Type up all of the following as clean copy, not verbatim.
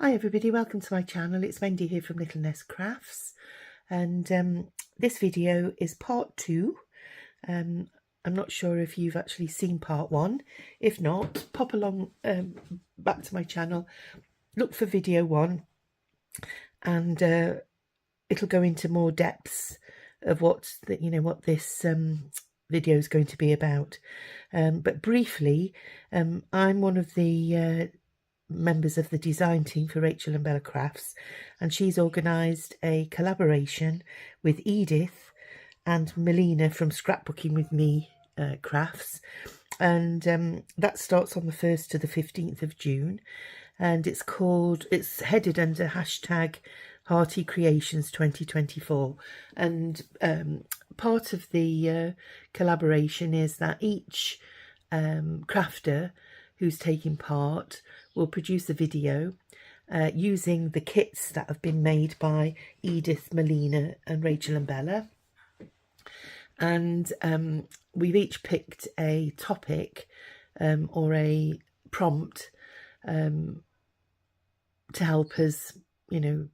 Hi everybody, welcome to my channel. It's Wendy here from Little Nest Crafts, and this video is part 2. I'm not sure if you've actually seen part 1. If not, pop along back to my channel, look for video 1, and it'll go into more depths of what this video is going to be about. But briefly, I'm one of the members of the design team for Rachel and Bella Crafts, and she's organised a collaboration with Edith and Melina from scrapbookingwithMEcrafts, and that starts on the 1st to the 15th of June, and it's headed under hashtag Hearty Creations 2024, and part of the collaboration is that each crafter who's taking part will produce a video using the kits that have been made by Edith, Melina and Rachel and Bella. And we've each picked a topic or a prompt to help us, in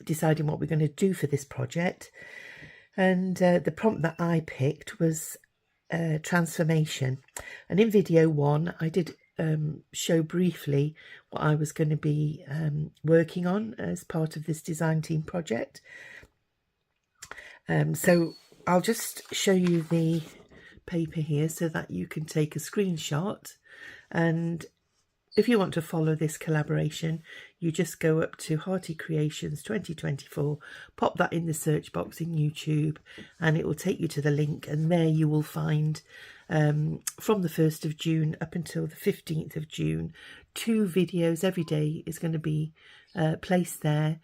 deciding what we're going to do for this project. And the prompt that I picked was transformation, and in video 1 I did show briefly what I was going to be working on as part of this design team project. So I'll just show you the paper here so that you can take a screenshot, and if you want to follow this collaboration, you just go up to Hearty Creations 2024, pop that in the search box in YouTube, and it will take you to the link, and there you will find from the 1st of June up until the 15th of June, 2 videos every day is going to be placed there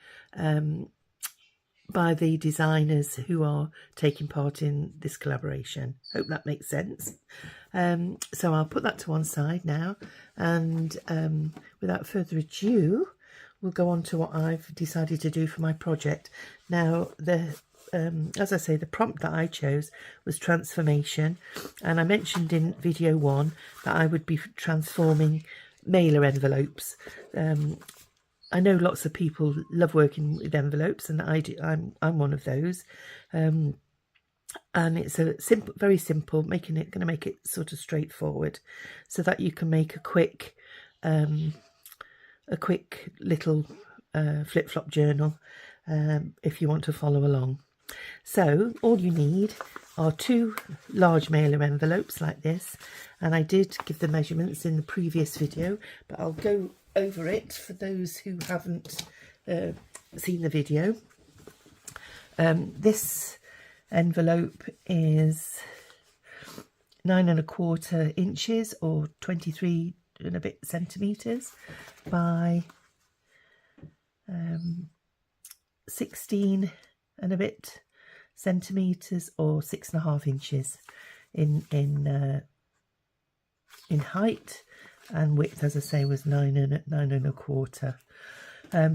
by the designers who are taking part in this collaboration. Hope that makes sense. So I'll put that to one side now, and without further ado, we'll go on to what I've decided to do for my project. Now, as I say, the prompt that I chose was transformation, and I mentioned in video 1 that I would be transforming mailer envelopes. I know lots of people love working with envelopes, and I'm one of those. And it's a simple, very simple, going to make it sort of straightforward, so that you can make a quick little flip-flop journal if you want to follow along. So all you need are 2 large mailer envelopes like this, and I did give the measurements in the previous video, but I'll go over it for those who haven't seen the video. This envelope is 9 1/4 inches or 23 and a bit centimeters by 16 and a bit centimeters or 6.5 inches in height, and width, as I say, was 9 1/4.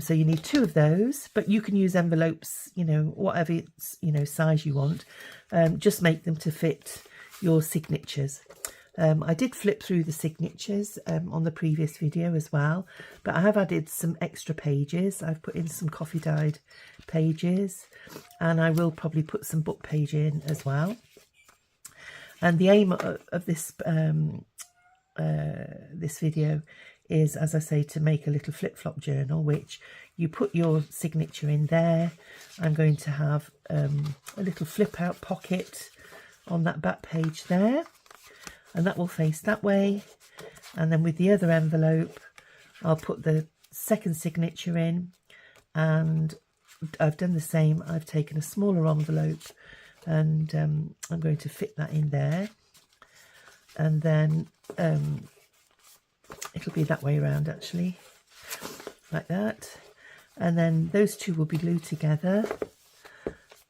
So you need 2 of those, but you can use envelopes, whatever size you want. Just make them to fit your signatures. I did flip through the signatures on the previous video as well, but I have added some extra pages. I've put in some coffee dyed pages, and I will probably put some book page in as well. And the aim of this this video is, as I say, to make a little flip-flop journal, which you put your signature in there. I'm going to have a little flip-out pocket on that back page there, and that will face that way. And then with the other envelope, I'll put the second signature in, and I've done the same. I've taken a smaller envelope, and I'm going to fit that in there, and then it'll be that way around, actually, like that. And then those 2 will be glued together,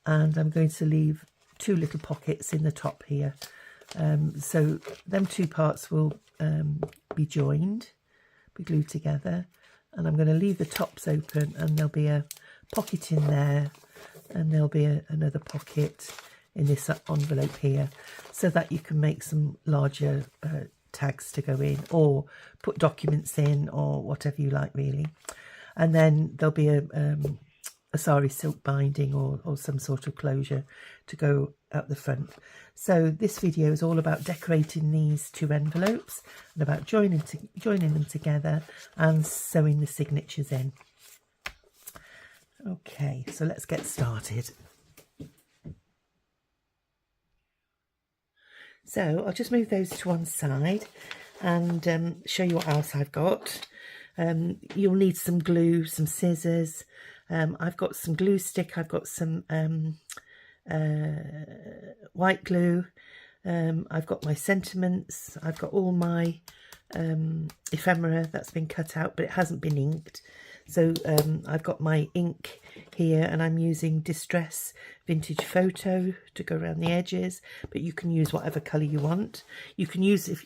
and I'm going to leave 2 little pockets in the top here. So them 2 parts will be joined, be glued together, and I'm going to leave the tops open, and there'll be a pocket in there, and there'll be another pocket in this envelope here, so that you can make some larger tags to go in, or put documents in, or whatever you like really. And then there'll be a sari silk binding or some sort of closure to go out the front. So this video is all about decorating these 2 envelopes and about joining them together and sewing the signatures in. Okay, so let's get started. So I'll just move those to one side and show you what else I've got. You'll need some glue, some scissors. I've got some glue stick, I've got some white glue, I've got my sentiments, I've got all my ephemera that's been cut out but it hasn't been inked. So I've got my ink here and I'm using Distress Vintage Photo to go around the edges, but you can use whatever colour you want. You can use, if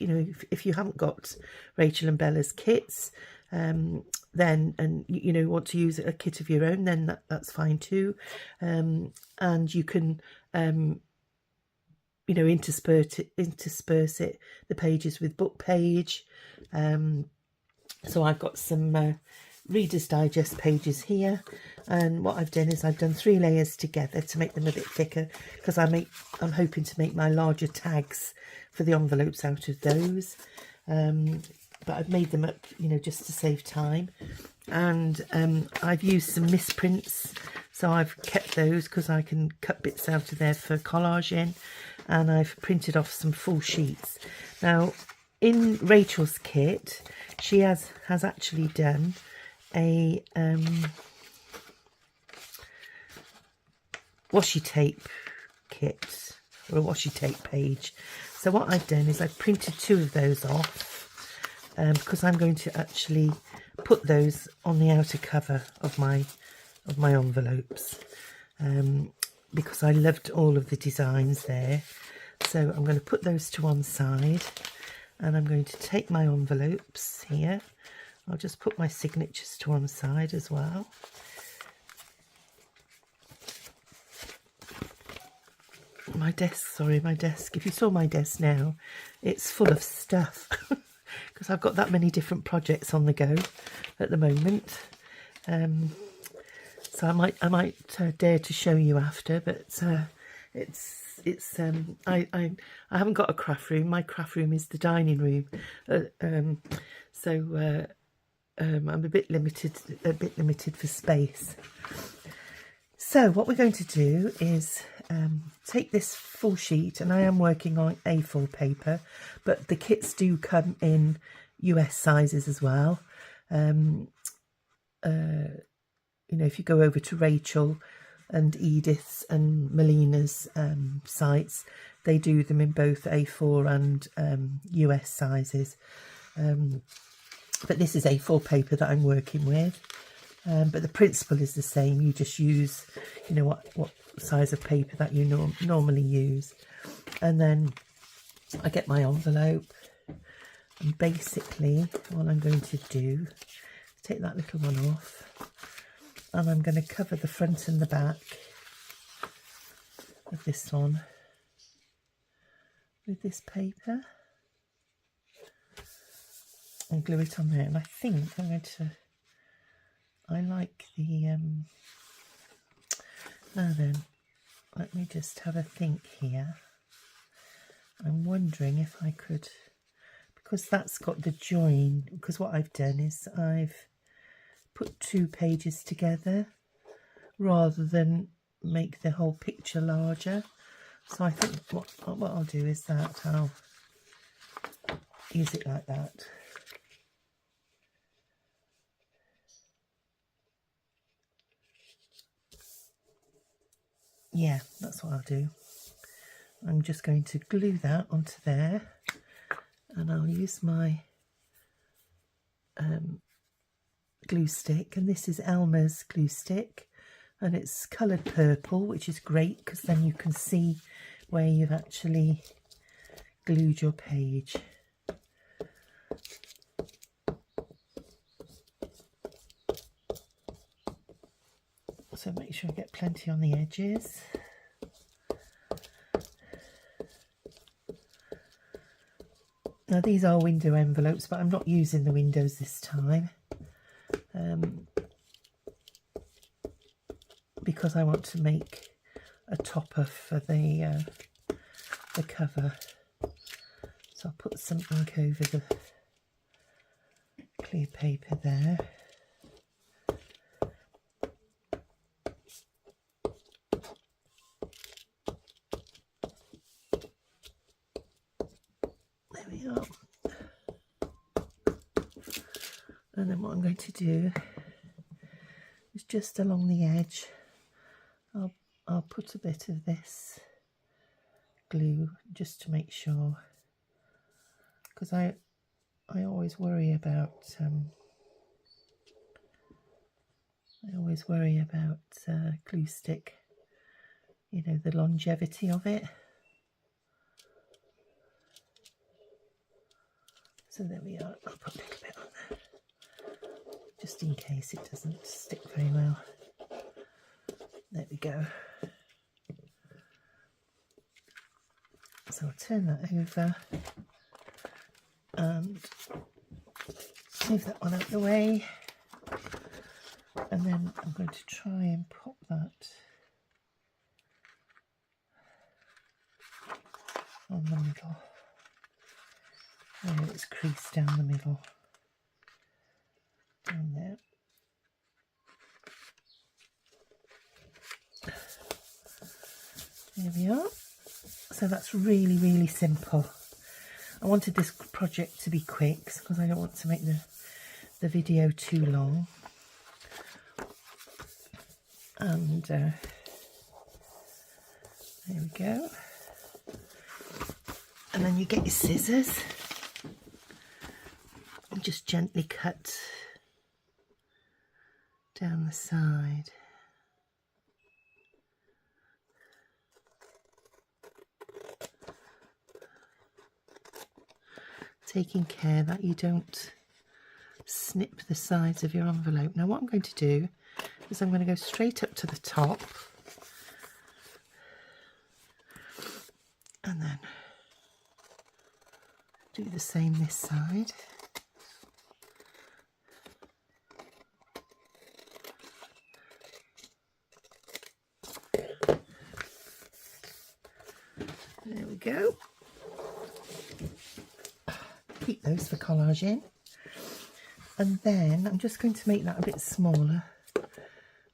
you haven't got Rachel and Bella's kits, then want to use a kit of your own, then that's fine too. And you can intersperse it the pages with book page. So I've got some Reader's Digest pages here, and what I've done is I've done 3 layers together to make them a bit thicker, because I'm hoping to make my larger tags for the envelopes out of those. But I've made them up, just to save time. And I've used some misprints, so I've kept those because I can cut bits out of there for collaging. And I've printed off some full sheets. Now, in Rachel's kit, she has actually done a washi tape kit, or a washi tape page. So what I've done is I've printed 2 of those off. Because I'm going to actually put those on the outer cover of my envelopes, because I loved all of the designs there. So I'm going to put those to one side, and I'm going to take my envelopes here. I'll just put my signatures to one side as well. My desk, if you saw my desk now, it's full of stuff. Because I've got that many different projects on the go at the moment, so I might dare to show you after. But I haven't got a craft room. My craft room is the dining room, so I'm a bit limited for space. So what we're going to do is take this full sheet, and I am working on A4 paper, but the kits do come in US sizes as well. If you go over to Rachel and Edith's and Melina's sites, they do them in both A4 and US sizes. But this is A4 paper that I'm working with. But the principle is the same. You just use, what size of paper that you normally use. And then I get my envelope, and basically what I'm going to do is take that little one off, and I'm going to cover the front and the back of this one with this paper and glue it on there. And I think I'm going to, I like the now then, let me just have a think here. I'm wondering if I could, because that's got the join, because what I've done is I've put 2 pages together rather than make the whole picture larger. So I think what I'll do is that I'll use it like that. Yeah, that's what I'll do. I'm just going to glue that onto there, and I'll use my glue stick, and this is Elmer's glue stick, and it's coloured purple, which is great because then you can see where you've actually glued your page. So make sure I get plenty on the edges. Now these are window envelopes, but I'm not using the windows this time because I want to make a topper for the cover. So I'll put some ink over the clear paper there. There we are. And then what I'm going to do is just along the edge, I'll put a bit of this glue just to make sure, because I always worry about glue stick, you know, the longevity of it. So there we are. I'll put a little bit on there just in case it doesn't stick very well. There we go. So I'll turn that over and move that one out of the way, and then I'm going to try and pop that on the middle where it's creased down the middle, down there. There we are. So that's really, really simple. I wanted this project to be quick because I don't want to make the video too long. And there we go. And then you get your scissors and just gently cut down the side. Taking care that you don't snip the sides of your envelope. Now what I'm going to do is I'm going to go straight up to the top and then do the same this side. There we go. Keep those for collaging, and then I'm just going to make that a bit smaller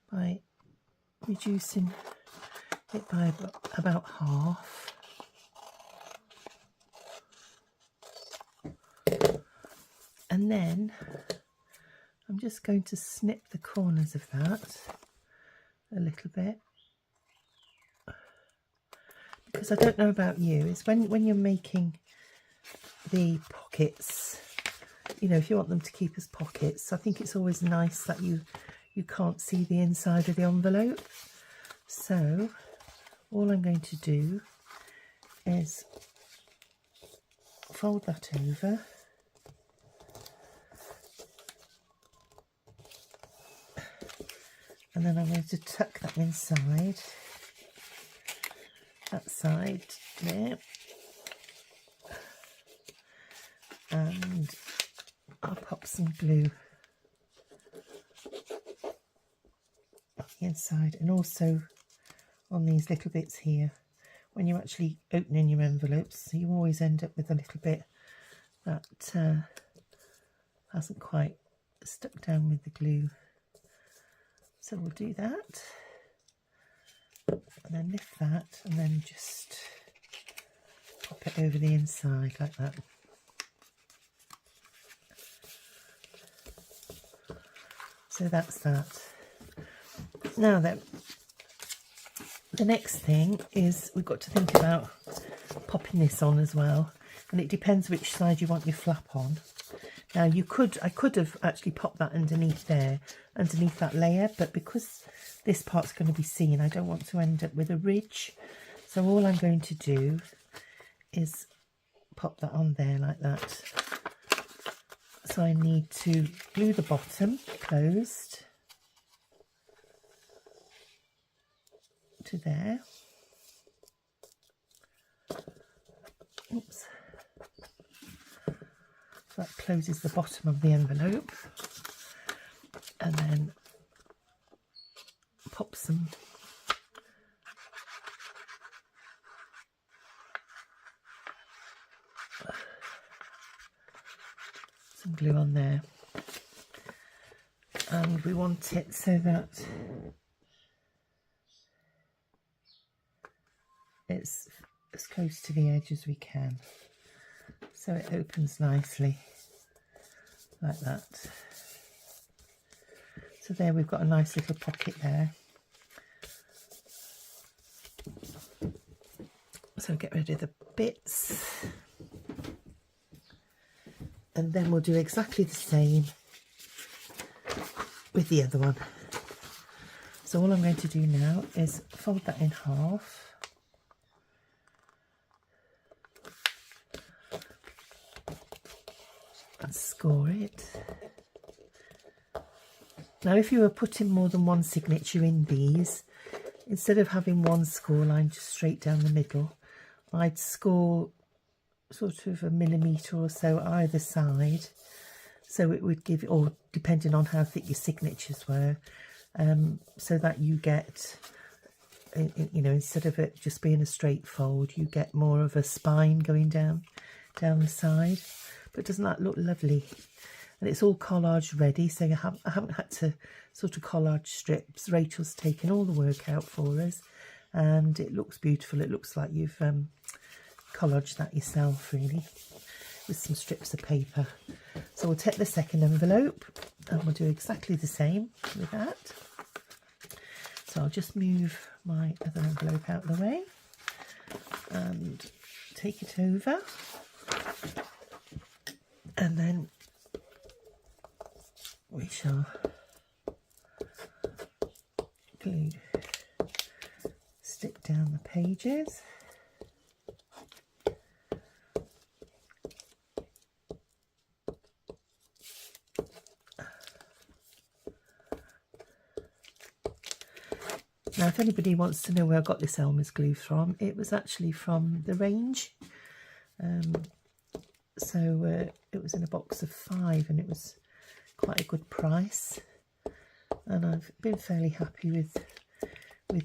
by reducing it by about half. And then I'm just going to snip the corners of that a little bit, because I don't know about you, is when you're making the pockets, you know, if you want them to keep as pockets, I think it's always nice that you can't see the inside of the envelope. So all I'm going to do is fold that over, and then I'm going to tuck that inside, that side there. And I'll pop some glue on the inside, and also on these little bits here. When you're actually opening your envelopes, you always end up with a little bit that hasn't quite stuck down with the glue. So we'll do that, and then lift that, and then just pop it over the inside like that. So that's that. Now then, the next thing is we've got to think about popping this on as well, and it depends which side you want your flap on. Now I could have actually popped that underneath there, underneath that layer, but because this part's going to be seen, I don't want to end up with a ridge. So all I'm going to do is pop that on there like that. So I need to glue the bottom closed to there. Oops. closes the bottom of the envelope, and then pop some glue on there, and we want it so that it's as close to the edge as we can, so it opens nicely like that. So there we've got a nice little pocket there. So get rid of the bits, and then we'll do exactly the same with the other one. So all I'm going to do now is fold that in half, and score it. Now if you were putting more than one signature in these, instead of having one score line just straight down the middle, I'd score sort of 1 millimetre or so either side, so it would give, or depending on how thick your signatures were, so that you get, you know, instead of it just being a straight fold, you get more of a spine going down the side. But doesn't that look lovely? And it's all collage ready, so I haven't had to sort of collage strips. Rachel's taken all the work out for us, and it looks beautiful. It looks like you've collaged that yourself, really, with some strips of paper. So we'll take the second envelope and we'll do exactly the same with that. So I'll just move my other envelope out of the way and take it over, and then we shall stick down the pages. Now, if anybody wants to know where I got this Elmer's glue from, it was actually from the range. It was in a box of 5, and it was quite a good price. And I've been fairly happy with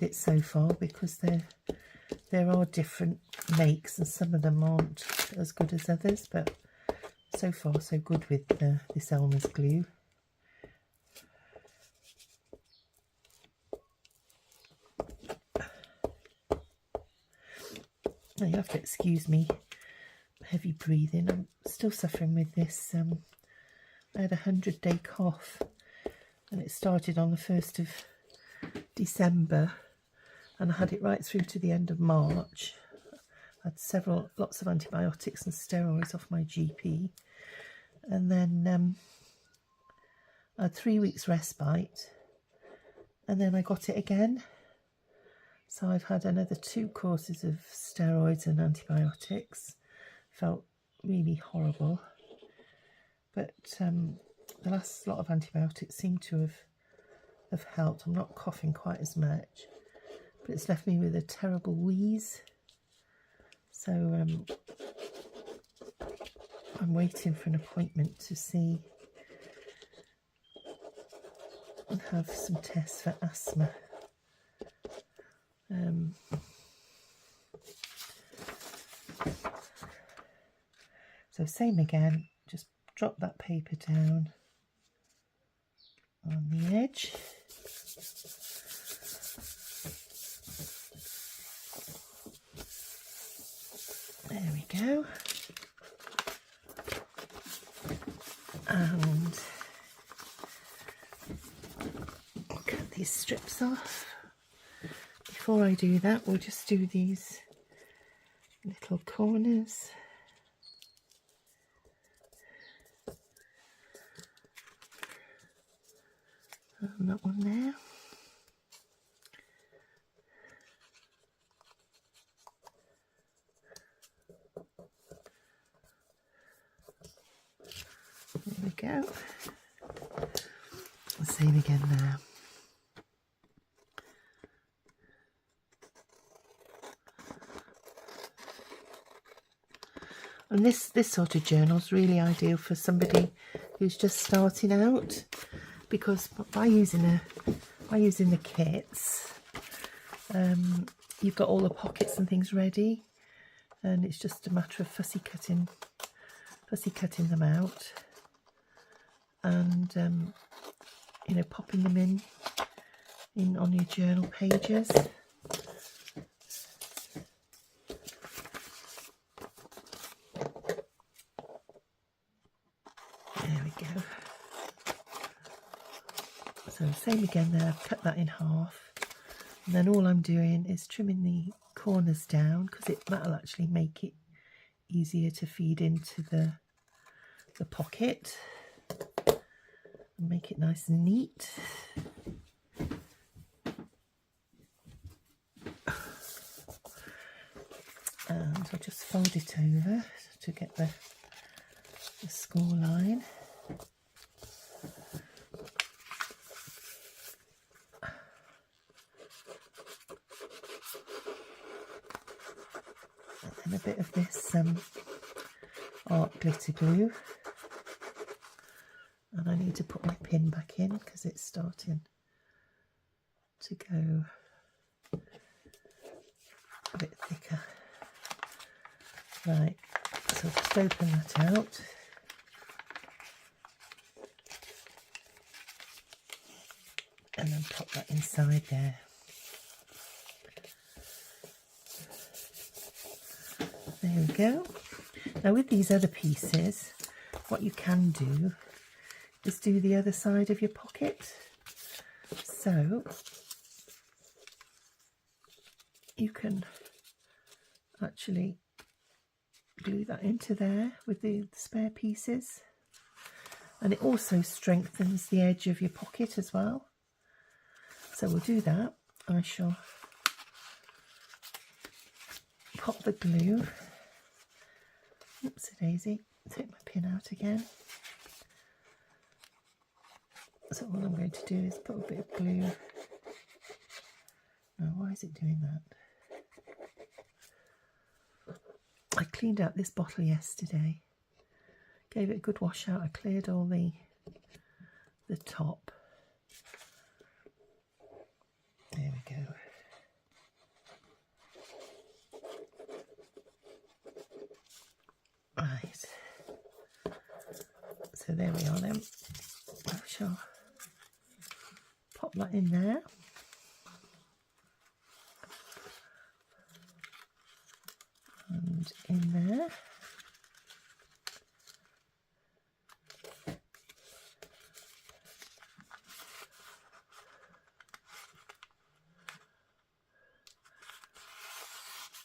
it so far, because there are different makes, and some of them aren't as good as others. But so far, so good with this Elmer's glue. Now, you have to excuse me heavy breathing. I'm still suffering with this. I had a 100-day cough, and it started on the 1st of December, and I had it right through to the end of March. I had lots of antibiotics and steroids off my GP, and then I had 3 weeks respite, and then I got it again. So I've had another 2 courses of steroids and antibiotics. Felt really horrible. But the last lot of antibiotics seem to have helped. I'm not coughing quite as much, but it's left me with a terrible wheeze. So I'm waiting for an appointment to see and have some tests for asthma. So same again, just drop that paper down on the edge. There we go. And cut these strips off. Before I do that, we'll just do these little corners. And that one there. There we go. The same again there. And this sort of journal is really ideal for somebody who's just starting out, because by using the kits, you've got all the pockets and things ready, and it's just a matter of fussy cutting them out, and you know, popping them in on your journal pages. There we go. So same again there, I've cut that in half, and then all I'm doing is trimming the corners down, because that'll actually make it easier to feed into the pocket and make it nice and neat. And I'll just fold it over to get the score line. And a bit of this art glitter glue, and I need to put my pin back in because it's starting to go a bit thicker. Right, so just open that out. And then pop that inside there. There we go. Now with these other pieces, what you can do is do the other side of your pocket. So you can actually glue that into there with the spare pieces, and it also strengthens the edge of your pocket as well. So we'll do that. I shall pop the glue. Oopsie daisy, take my pin out again. So all I'm going to do is put a bit of glue. Now, why is it doing that? I cleaned out this bottle yesterday, gave it a good wash out. I cleared all the top. There we go. Right. So there we are then. I shall pop that in there. And in there.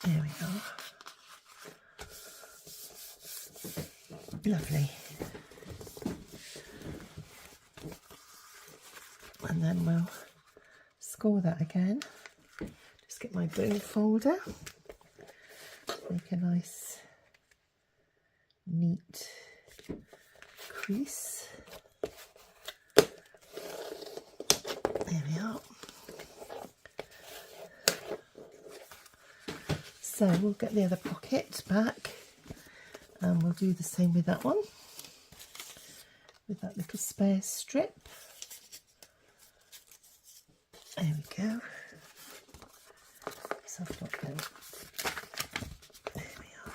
There we are. Lovely. And then we'll score that again. Just get my bone folder. Make a nice, neat crease. There we are. So we'll get the other pocket back, and we'll do the same with that one, with that little spare strip. There we go. So I've got them. There we are.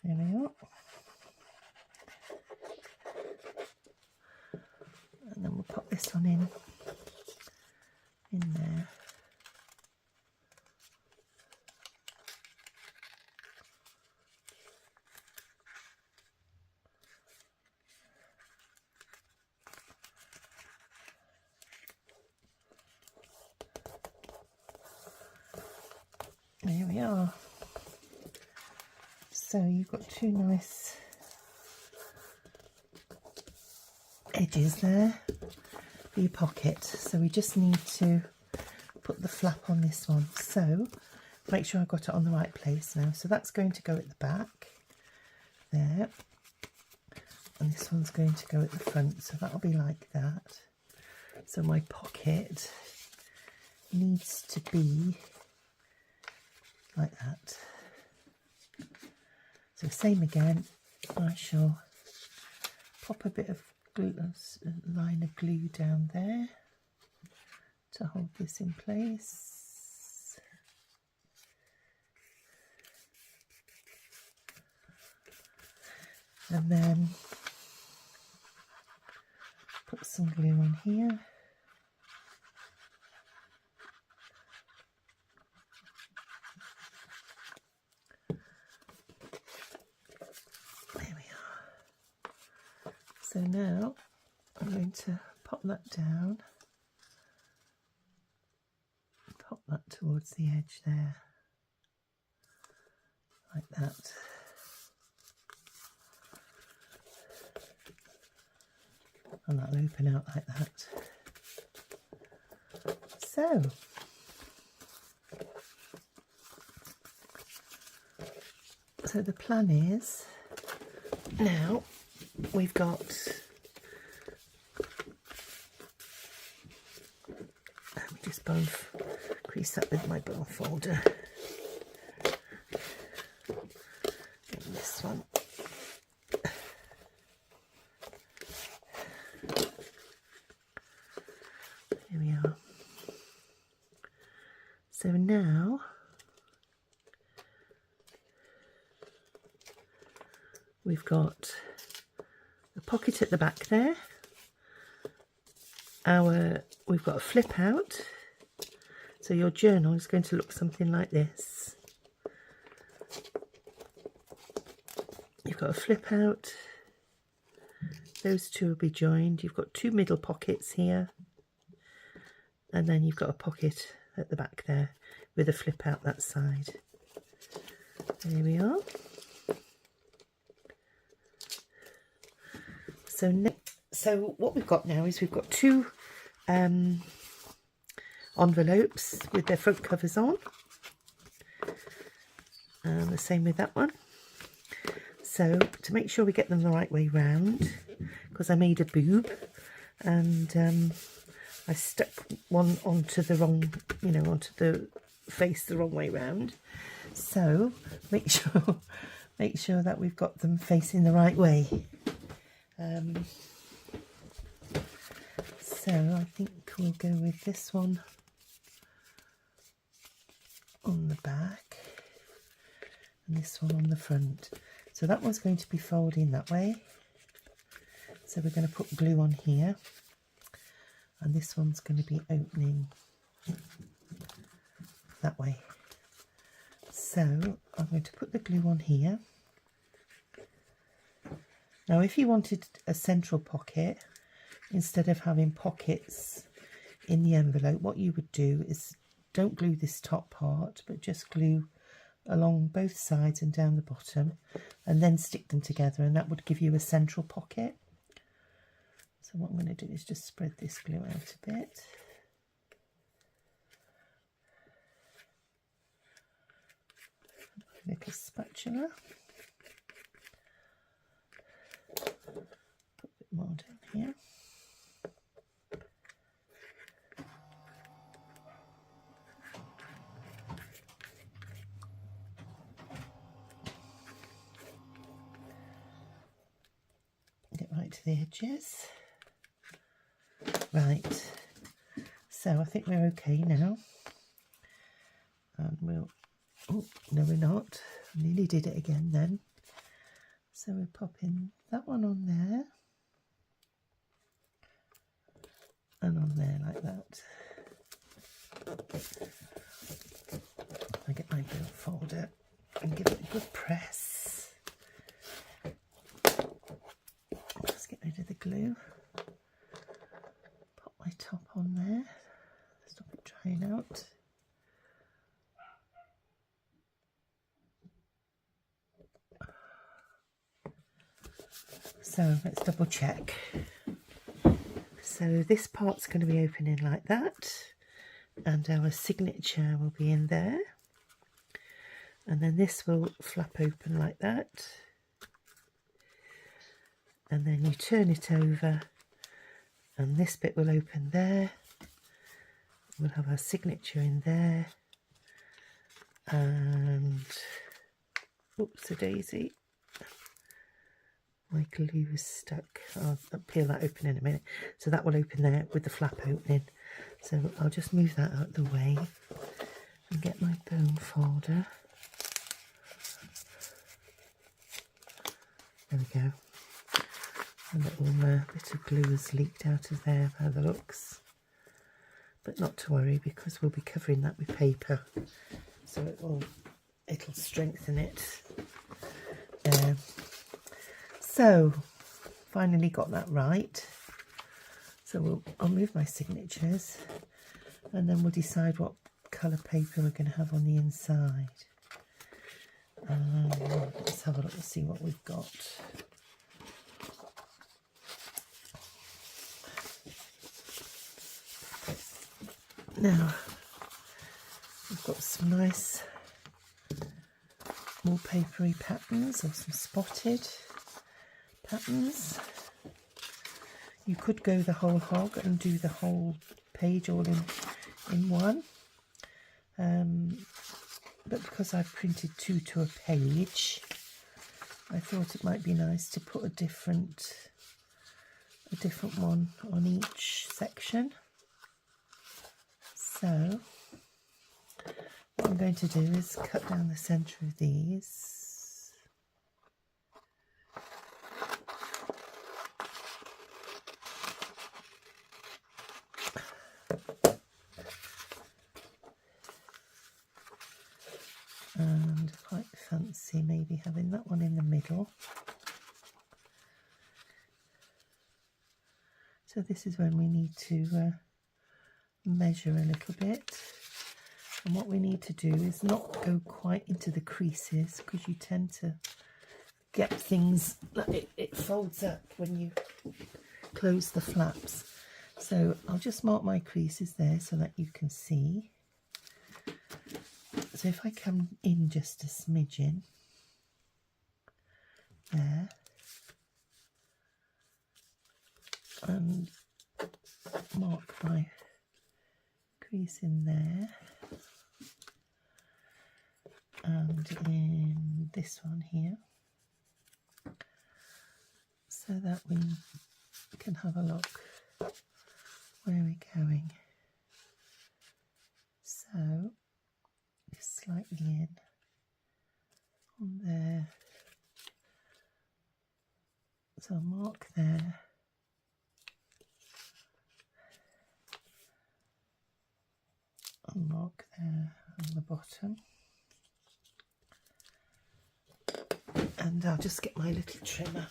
There we are. And then we'll pop this one in there. There we are. So you've got two nice edges there for your pocket. So we just need to put the flap on this one. So make sure I got it on the right place now. So that's going to go at the back there. And this one's going to go at the front. So that'll be like that. So my pocket needs to be like that. So same again, I shall pop a bit of glue, a line of glue down there to hold this in place. And then put some glue on here. So now I'm going to pop that down, pop that towards the edge there, like that. And that'll open out like that. So the plan is, now we've got, let me just both crease that with my bone folder. And this one. Here we are. So now we've got a pocket at the back there. We've got a flip out. So your journal is going to look something like this. You've got a flip out. Those two will be joined. You've got two middle pockets here. And then you've got a pocket at the back there with a flip out that side. There we are. So what we've got now is we've got two envelopes with their front covers on. And the same with that one. So to make sure we get them the right way round, because I made a boob and I stuck one onto the wrong, onto the face the wrong way round. So make sure that we've got them facing the right way. So I think we'll go with this one on the back and this one on the front. So that one's going to be folding that way. So we're going to put glue on here, and this one's going to be opening that way. So I'm going to put the glue on here. Now if you wanted a central pocket, instead of having pockets in the envelope, what you would do is don't glue this top part, but just glue along both sides and down the bottom, and then stick them together, and that would give you a central pocket. So what I'm going to do is just spread this glue out a bit. Little spatula. Put a bit more down here. Get right to the edges. Right, so I think we're okay now. And we'll, oh, no we're not. I nearly did it again then. So we're popping that one on there. And on there like that. I get my bill folder and give it a good press. Just get rid of the glue. Pop my top on there. Stop it drying out. So let's double check. So this part's going to be opening like that, and our signature will be in there, and then this will flap open like that, and then you turn it over and this bit will open there. We'll have our signature in there, and oops-a-daisy, my glue is stuck. I'll peel that open in a minute. So that will open there with the flap opening. So I'll just move that out of the way and get my bone folder. There we go. A little bit of glue has leaked out of there by the looks. But not to worry, because we'll be covering that with paper. So it'll strengthen it. So finally got that right. So I'll move my signatures, and then we'll decide what colour paper we're going to have on the inside. Let's have a look and see what we've got. Now we've got some nice wallpapery patterns, or some spotted patterns. You could go the whole hog and do the whole page all in one, but because I've printed 2 to a page, I thought it might be nice to put a different one on each section. So what I'm going to do is cut down the centre of these. And quite fancy maybe having that one in the middle. So this is when we need to measure a little bit, and what we need to do is not go quite into the creases, because you tend to get things like it folds up when you close the flaps. So I'll just mark my creases there so that you can see. So if I come in just a smidgen there, and mark my crease in there, and in this one here, so that we can have a look where we're going. So just slightly in on there, so I'll mark there, and mark there on the bottom, and I'll just get my little trimmer.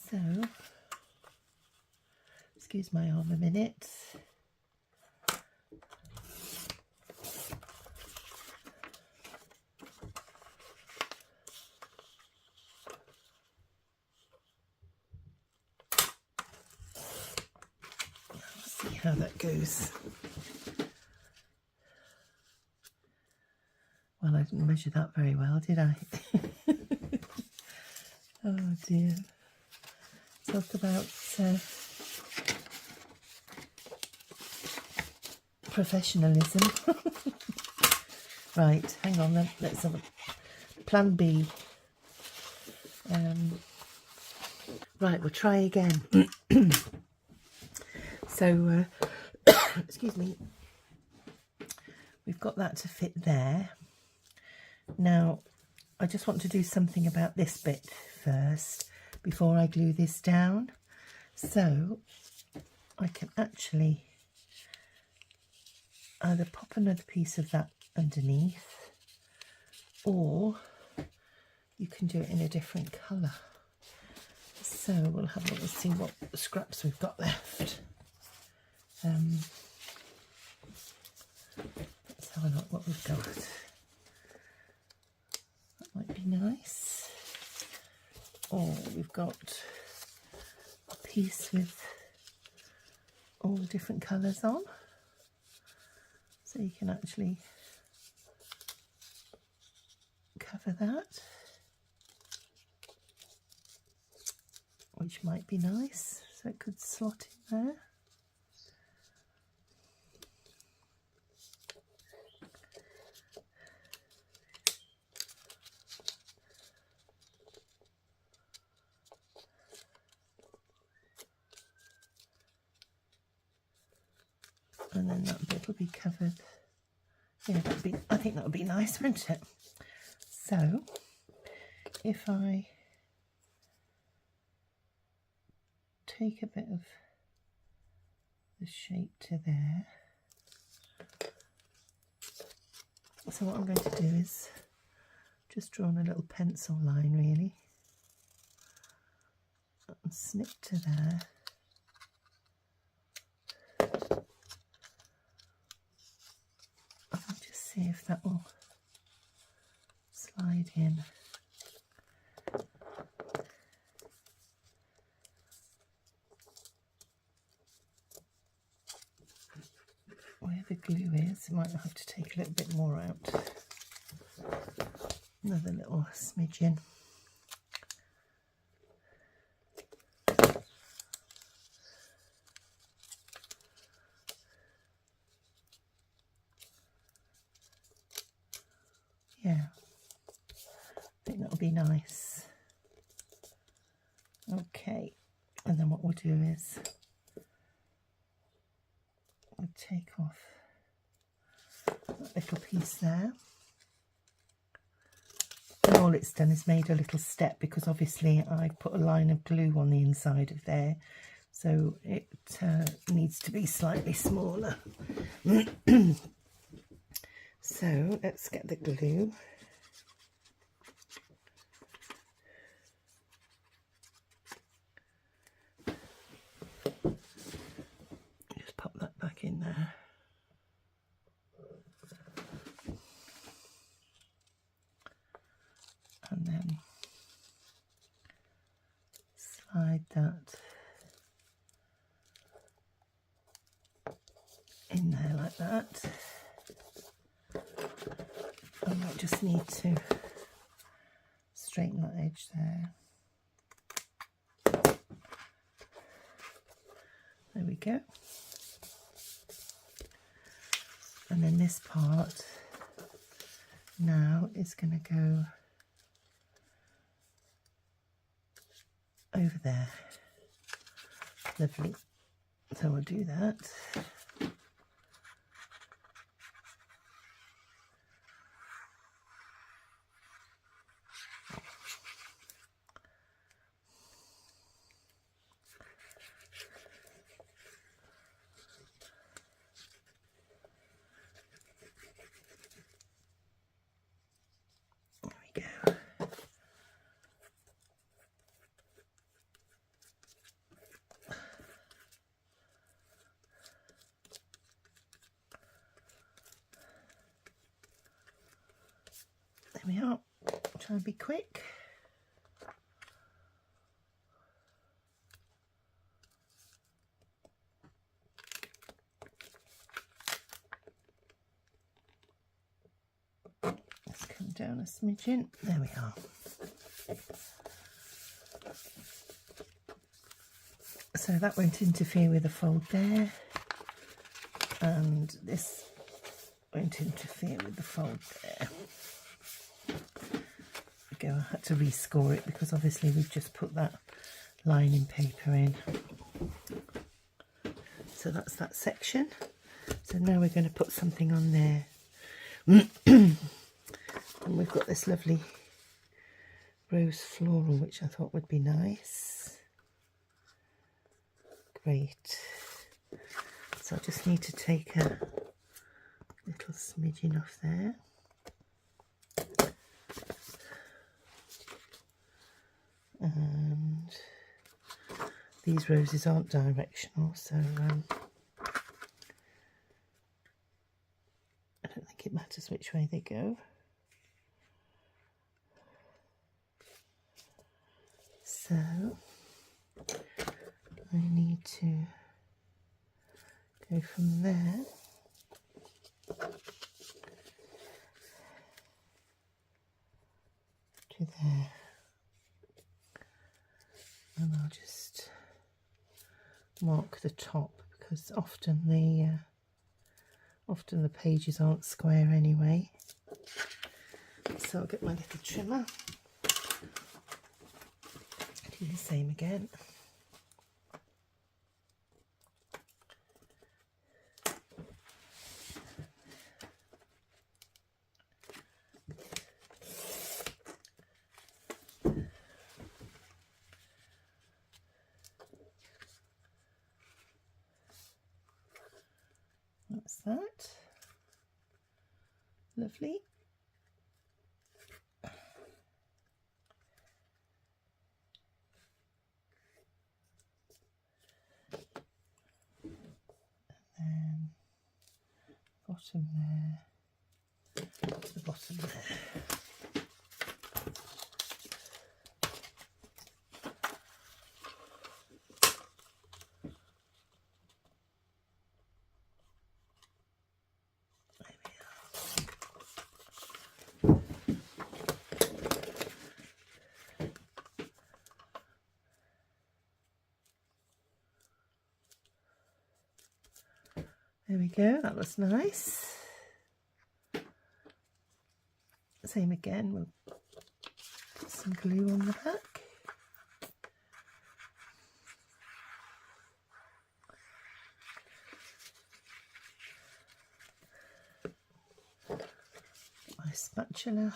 So, excuse my arm a minute. Let's see how that goes. Well, I didn't measure that very well, did I? Oh dear. Talk about professionalism. Right, hang on then, let's have a plan B. Right, we'll try again. So excuse me, we've got that to fit there. Now I just want to do something about this bit first before I glue this down. So I can actually either pop another piece of that underneath, or you can do it in a different colour. So we'll have a look and see what scraps we've got left. Let's have a look what we've got. That might be nice. Oh, we've got a piece with all the different colours on. So you can actually cover that, which might be nice. So it could slot in there. And then that bit will be covered. Yeah, I think that would be nice, wouldn't it? So if I take a bit of the shape to there. So what I'm going to do is just draw on a little pencil line really and snip to there. I'll just see if that will slide in. Where the glue is, I might have to take a little bit more out. Another little smidgen. Yeah, I think that'll be nice. Okay, and then what we'll do is we'll take off that little piece there. And all it's done is made a little step because obviously I put a line of glue on the inside of there, so it needs to be slightly smaller. So let's get the glue. Just pop that back in there. And then slide that in there like that. I might just need to straighten that edge there. There we go. And then this part now is going to go over there. Lovely. So we'll do that. There we are. Try and be quick. Let's come down a smidgen. There we are. So that won't interfere with the fold there, and this won't interfere with the fold there. I had to rescore it because obviously we've just put that lining paper in. So that's that section. So now we're going to put something on there. And we've got this lovely rose floral, which I thought would be nice. Great. So I just need to take a little smidgen off there. And these roses aren't directional, so I don't think it matters which way they go. So I need to go from there to there, and I'll just mark the top, because often the pages aren't square anyway. So I'll get my little trimmer, do the same again. That's that. Lovely. And then bottom there, to the bottom there. There we go, that looks nice. Same again, we'll put some glue on the back. My spatula.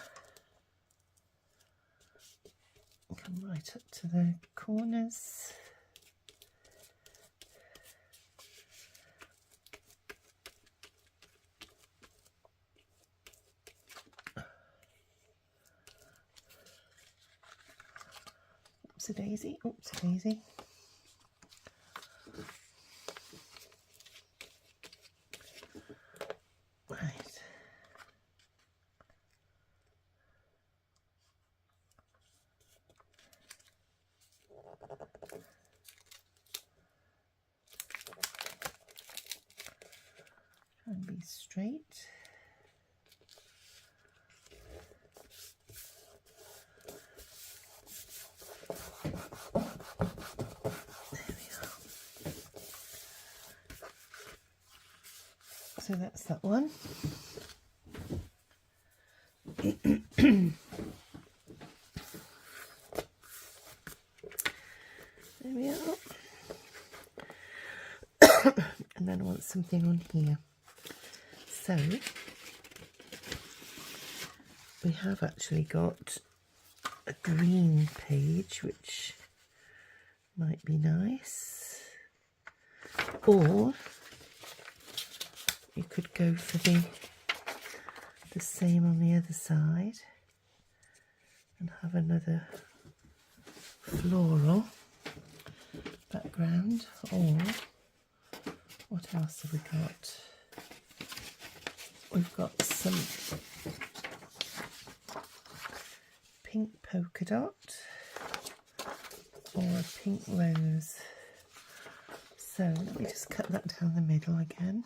Come right up to the corners. Oopsie-daisy, oopsie-daisy. Right. Try and be straight. So that's that one. There we are. And then I want something on here. So we have actually got a green page, which might be nice. Or you could go for the same on the other side and have another floral background. Or what else have we got? We've got some pink polka dot or a pink rose. So let me just cut that down the middle again.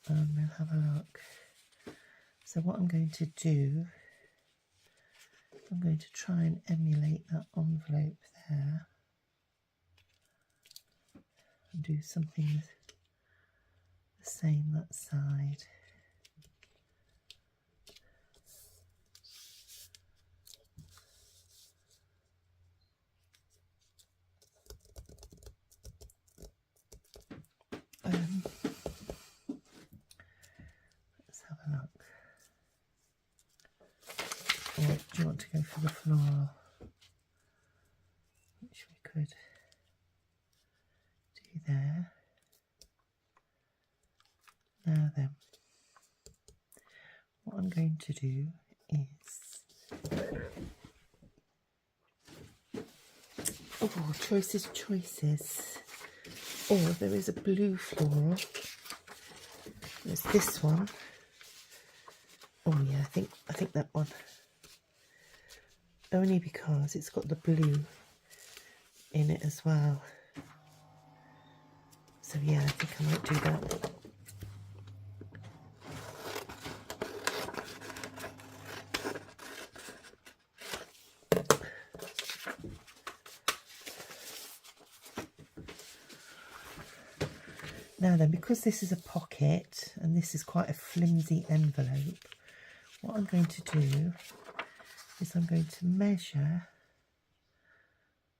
And we'll have a look. So what I'm going to do, I'm going to try and emulate that envelope there and do something the same that side. Let's have a look. Or do you want to go for the floral? Which we could do there. Now then, what I'm going to do is, oh, choices. Or there is a blue floral. There's this one. Oh yeah, I think that one. Only because it's got the blue in it as well. So yeah, I think I might do that. Now then, because this is a pocket and this is quite a flimsy envelope, what I'm going to do is I'm going to measure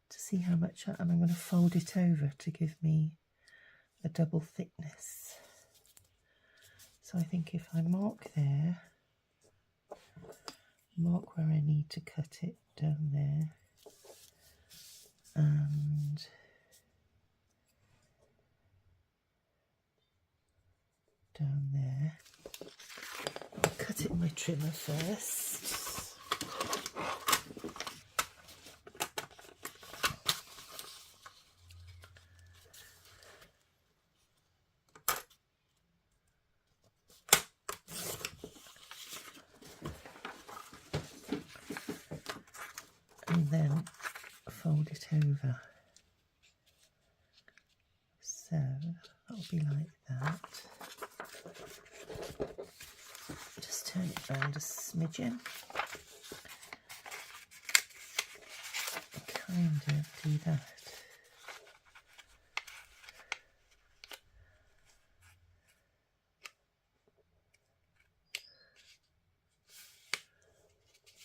to see how much, and I'm going to fold it over to give me a double thickness. So I think if I mark there, mark where I need to cut it down there, and down there. I'll cut it in my trimmer first. And then fold it over. So that'll be like that. Just turn it round a smidgen. Kind of do that.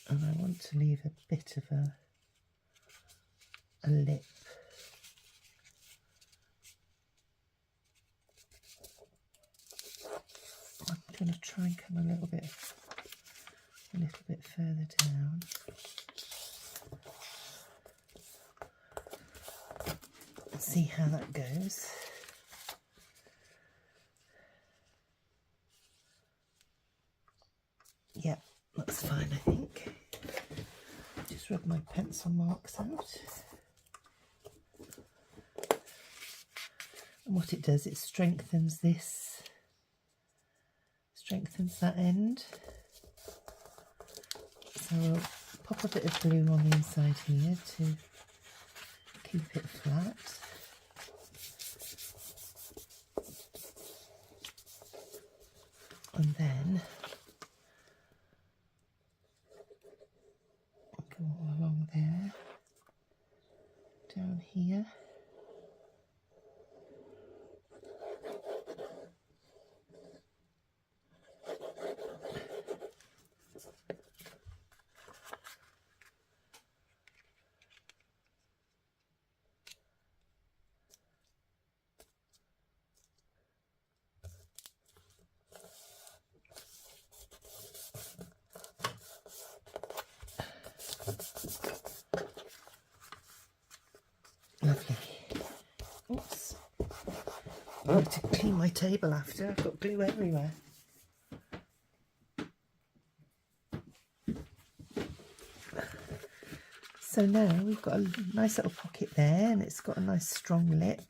And I want to leave a bit of a lip. I'm going to try and come a little bit further down. And see how that goes. Yeah, that's fine, I think. Just rub my pencil marks out. And what it does, it strengthens this, strengthens that end. So I'll pop a bit of glue on the inside here to keep it flat. And then I'll go all along there, down here. Lovely. Oops. I need to clean my table after. I've got glue everywhere. So now we've got a nice little pocket there, and it's got a nice strong lip.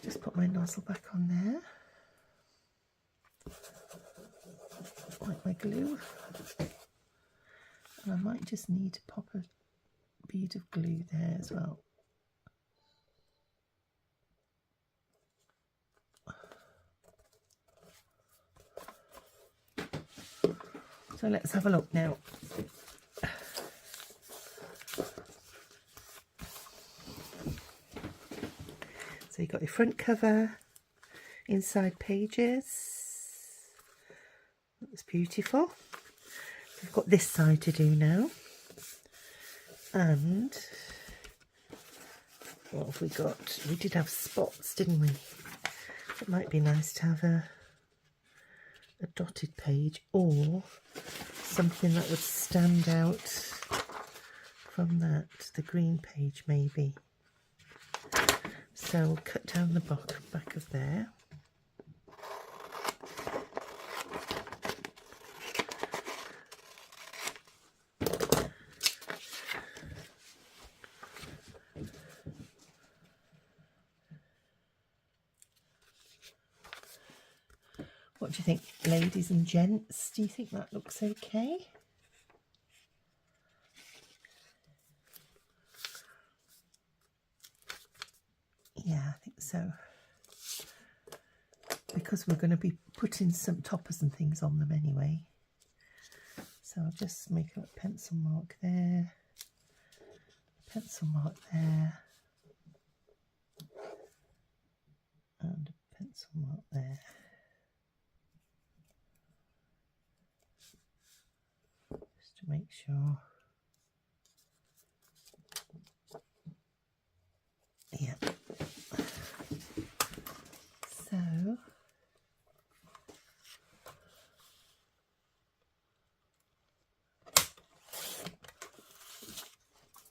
Just put my nozzle back on there. Like my glue. And I might just need to pop a bead of glue there as well. So let's have a look now. So you've got your front cover, inside pages. That's beautiful. We've got this side to do now. And what have we got? We did have spots, didn't we? It might be nice to have a dotted page or something that would stand out from that, the green page maybe. So we'll cut down the back of there. What do you think, ladies and gents? Do you think that looks okay? Yeah, I think so. Because we're going to be putting some toppers and things on them anyway. So I'll just make a pencil mark there, pencil mark there, and a pencil mark there. Just to make sure. Yeah. So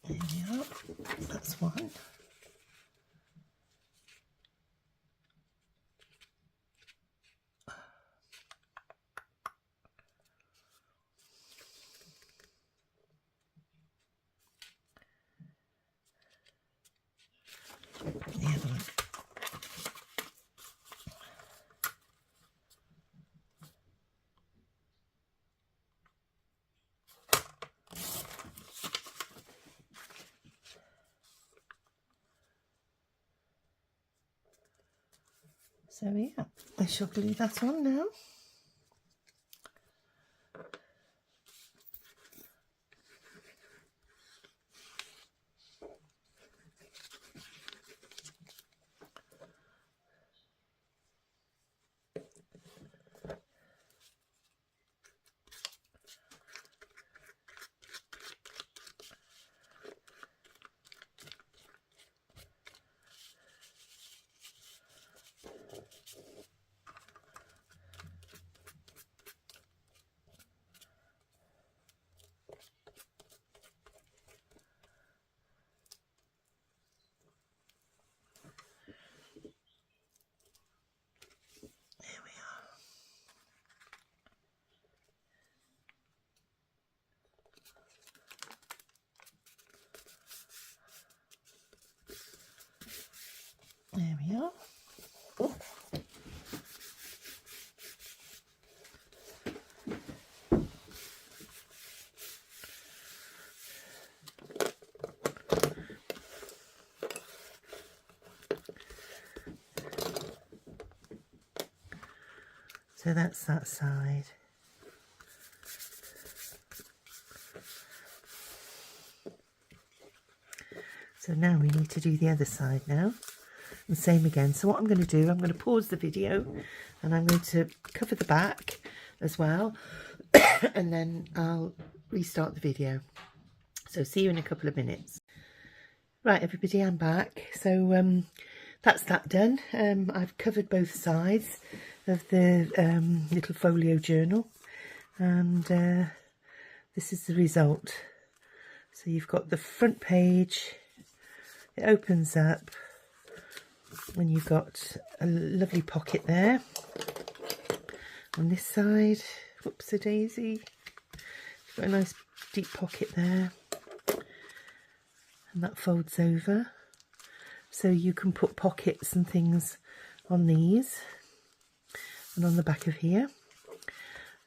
there we are. That's one. The other one. So yeah, I shall glue that on now. There we are. Oh. So that's that side. So now we need to do the other side now. And same again. So what I'm going to do, I'm going to pause the video and I'm going to cover the back as well. And then I'll restart the video. So see you in a couple of minutes. Right, everybody, I'm back. So that's that done. I've covered both sides of the little folio journal. And this is the result. So you've got the front page. It opens up. And you've got a lovely pocket there on this side. Whoops-a-daisy. Got a nice deep pocket there, and that folds over, so you can put pockets and things on these and on the back of here.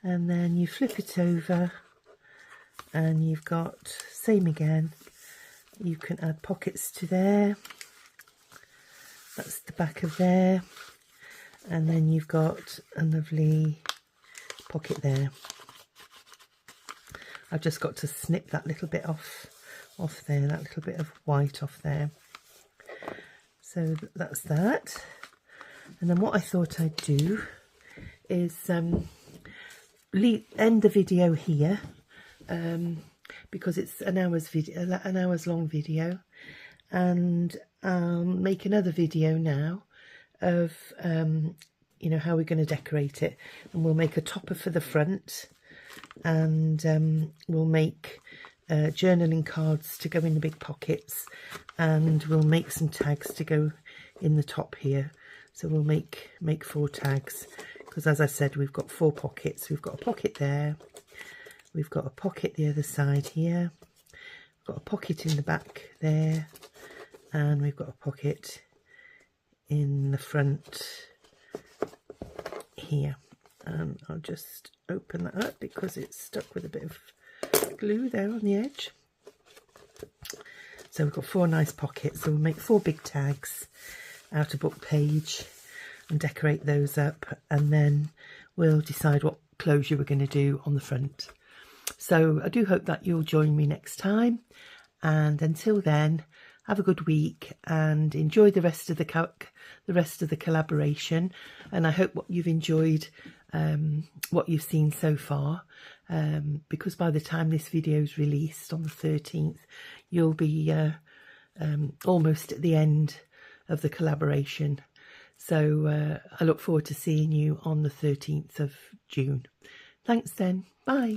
And then you flip it over, and you've got same again. You can add pockets to there. That's the back of there, and then you've got a lovely pocket there. I've just got to snip that little bit off there, that little bit of white off there. So that's that. And then what I thought I'd do is end the video here, because it's an hour's long video, and make another video now of you know, how we're going to decorate it. And we'll make a topper for the front, and we'll make journaling cards to go in the big pockets, and we'll make some tags to go in the top here. So we'll make 4 tags, because as I said, we've got 4 pockets. We've got a pocket there, we've got a pocket the other side here, we've got a pocket in the back there, and we've got a pocket in the front here. I'll just open that up because it's stuck with a bit of glue there on the edge. So we've got 4 nice pockets, so we'll make 4 big tags out of book page and decorate those up, and then we'll decide what closure we're going to do on the front. So I do hope that you'll join me next time, and until then, have a good week and enjoy the rest of the collaboration. And I hope you've enjoyed what you've seen so far, because by the time this video is released on the 13th, you'll be almost at the end of the collaboration. So I look forward to seeing you on the 13th of June. Thanks then. Bye.